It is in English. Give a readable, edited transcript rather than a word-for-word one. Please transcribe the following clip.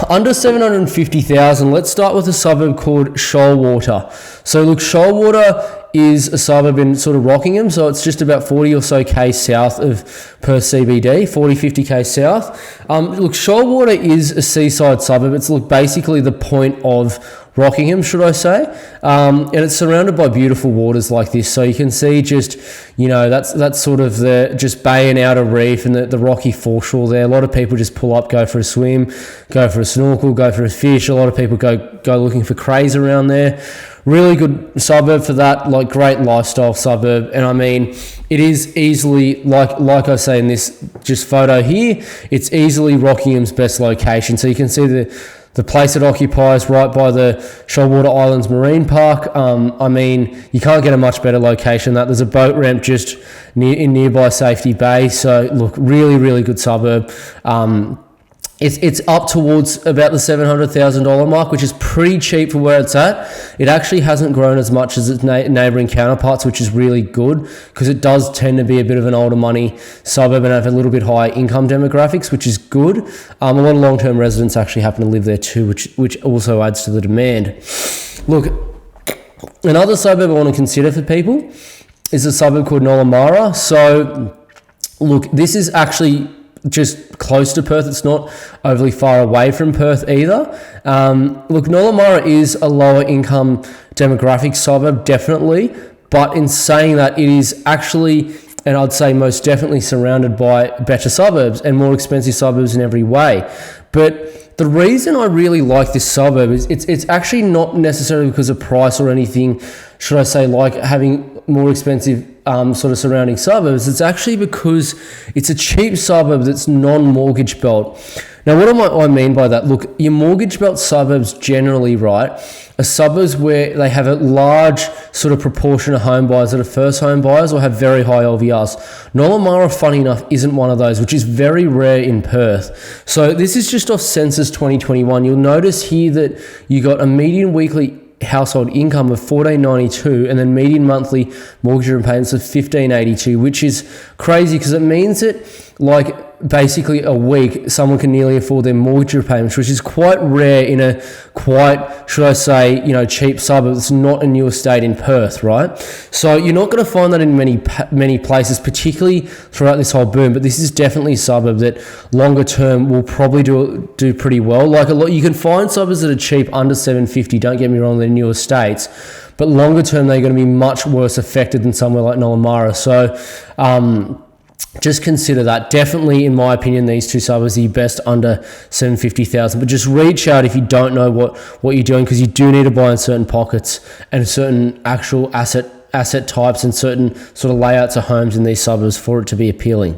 under 750,000, let's start with a suburb called Shoalwater. So look, Shoalwater is a suburb in sort of Rockingham, so it's just about 40 or so K south of Perth CBD, 40, 50 K south. Look, Shoalwater is a seaside suburb. It's basically the point of Rockingham, should I say, and it's surrounded by beautiful waters like this, so you can see just, that's sort of the just bay and outer reef and the rocky foreshore there. A lot of people just pull up, go for a swim, go for a snorkel, go for a fish. A lot of people go looking for crays around there. Really good suburb for that, great lifestyle suburb. And I mean, it is easily, like I say in this just photo here, it's easily Rockingham's best location. So you can see the place it occupies right by the Shoalwater Islands Marine Park. I mean, you can't get a much better location than that. There's a boat ramp just in nearby Safety Bay. So look, really, really good suburb. It's up towards about the $700,000 mark, which is pretty cheap for where it's at. It actually hasn't grown as much as its neighbouring counterparts, which is really good because it does tend to be a bit of an older money suburb and have a little bit higher income demographics, which is good. A lot of long-term residents actually happen to live there too, which also adds to the demand. Look, another suburb I want to consider for people is a suburb called Nollamara. So look, this is actually just close to Perth. It's not overly far away from Perth either. Look, Nollamara is a lower income demographic suburb, definitely, but in saying that, it is actually, and I'd say most definitely, surrounded by better suburbs and more expensive suburbs in every way. But the reason I really like this suburb is it's actually not necessarily because of price or anything, should I say, like having more expensive sort of surrounding suburbs. It's actually because it's a cheap suburb that's non-mortgage belt. Now, what do I mean by that? Look, your mortgage belt suburbs generally, right, are suburbs where they have a large sort of proportion of home buyers that are first home buyers or have very high LVRs. Nollamara, funny enough, isn't one of those, which is very rare in Perth. So this is just off Census 2021. You'll notice here that you got a median weekly household income of $1,492 and then median monthly mortgage repayments of $1,582, which is crazy because it means that basically a week someone can nearly afford their mortgage repayments, which is quite rare in a quite, should I say, cheap suburb that's not a new estate in Perth, right? So you're not going to find that in many places, particularly throughout this whole boom, but this is definitely a suburb that longer term will probably do pretty well. You can find suburbs that are cheap under 750, don't get me wrong, they're new estates, but longer term they're going to be much worse affected than somewhere like Nollamara. So just consider that. Definitely, in my opinion, these two suburbs are your best under 750,000. But just reach out if you don't know what you're doing, because you do need to buy in certain pockets and certain actual asset types and certain sort of layouts of homes in these suburbs for it to be appealing.